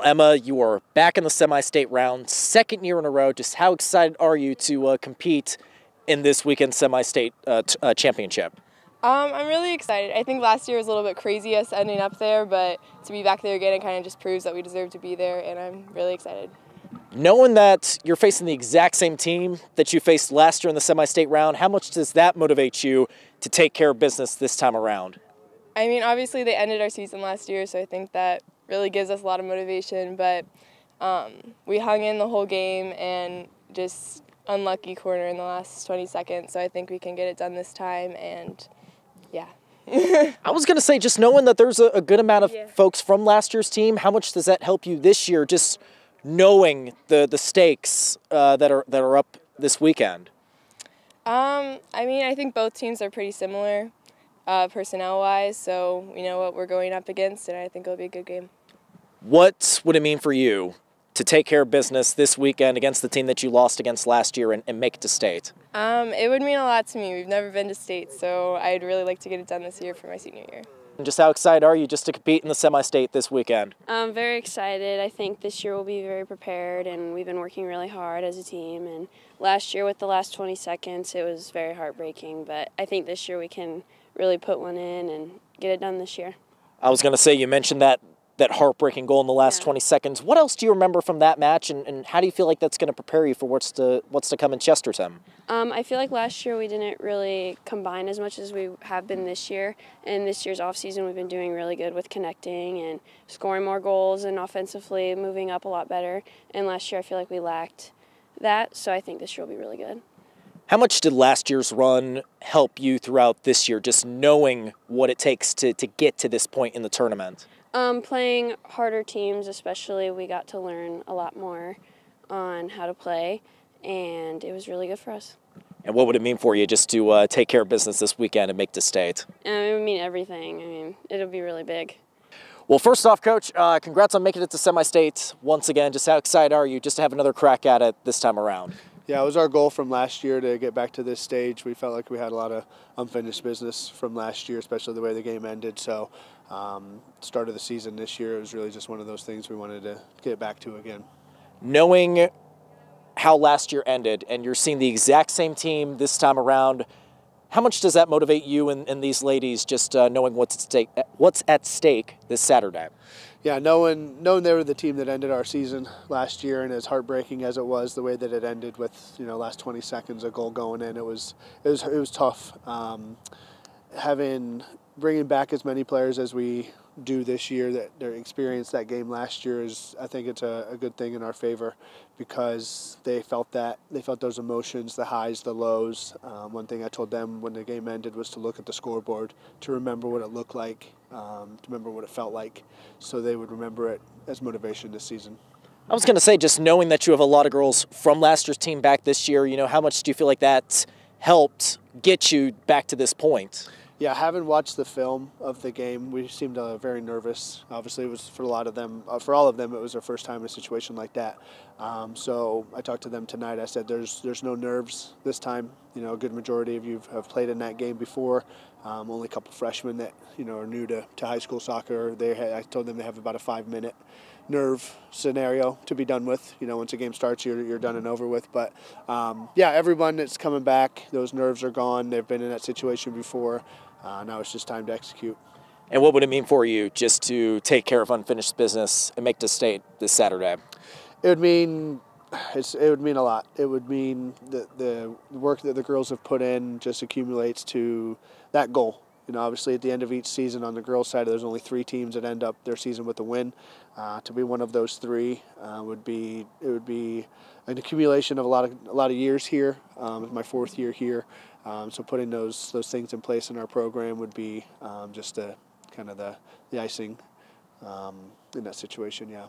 Emma, you are back in the semi-state round, second year in a row. Just how excited are you to compete in this weekend's semi-state championship? I'm really excited. I think last year was a little bit crazy us ending up there, but to be back there again, it kind of just proves that we deserve to be there, and I'm really excited. Knowing that you're facing the exact same team that you faced last year in the semi-state round, how much does that motivate you to take care of business this time around? I mean, obviously they ended our season last year, so I think that really gives us a lot of motivation, but we hung in the whole game and just unlucky corner in the last 20 seconds, so I think we can get it done this time, and yeah. I was going to say, just knowing that there's a good amount of folks from last year's team, how much does that help you this year, just knowing the stakes that are up this weekend? I mean, I think both teams are pretty similar personnel-wise, so we know what we're going up against, and I think it'll be a good game. What would it mean for you to take care of business this weekend against the team that you lost against last year and make it to state? It would mean a lot to me. We've never been to state, so I'd really like to get it done this year for my senior year. And just how excited are you just to compete in the semi-state this weekend? I'm very excited. I think this year we'll be very prepared, and we've been working really hard as a team. And last year with the last 20 seconds, it was very heartbreaking, but I think this year we can really put one in and get it done this year. I was going to say, you mentioned that heartbreaking goal in the last 20 seconds. What else do you remember from that match, and how do you feel like that's going to prepare you for what's to come in Chesterton? I feel like last year we didn't really combine as much as we have been this year. And this year's offseason we've been doing really good with connecting and scoring more goals and offensively moving up a lot better. And last year I feel like we lacked that, so I think this year will be really good. How much did last year's run help you throughout this year, just knowing what it takes to get to this point in the tournament? Playing harder teams especially, we got to learn a lot more on how to play, and it was really good for us. And what would it mean for you just to take care of business this weekend and make the state? It would mean everything. I mean, it'll be really big. Well, first off, Coach, congrats on making it to semi-state once again. Just how excited are you just to have another crack at it this time around? Yeah, it was our goal from last year to get back to this stage. We felt like we had a lot of unfinished business from last year, especially the way the game ended. So, start of the season this year, it was really just one of those things we wanted to get back to again. Knowing how last year ended, and you're seeing the exact same team this time around, how much does that motivate you and these ladies, just knowing what's at stake this Saturday? Yeah, knowing they were the team that ended our season last year, and as heartbreaking as it was, the way that it ended with last 20 seconds a goal going in, it was tough. Bringing back as many players as we do this year that experienced that game last year I think it's a good thing in our favor, because they felt those emotions, the highs, the lows. One thing I told them when the game ended was to look at the scoreboard, to remember what it looked like, to remember what it felt like, so they would remember it as motivation this season. I was going to say, just knowing that you have a lot of girls from last year's team back this year, how much do you feel like that helped get you back to this point? Yeah, having watched the film of the game, we seemed very nervous. Obviously, it was for all of them, it was their first time in a situation like that. So I talked to them tonight. I said, there's no nerves this time. A good majority of you have played in that game before. Only a couple freshmen that are new to high school soccer. I told them they have about a 5-minute nerve scenario to be done with. Once a game starts, you're done and over with. But yeah, everyone that's coming back, those nerves are gone. They've been in that situation before. Now it's just time to execute. And what would it mean for you just to take care of unfinished business and make the state this Saturday? It would mean a lot. It would mean the work that the girls have put in just accumulates to that goal. Obviously at the end of each season on the girls' side, there's only 3 teams that end up their season with a win. To be one of those 3 would be an accumulation of a lot of years here. My 4th year here, so putting those things in place in our program would be just kind of the icing in that situation. Yeah.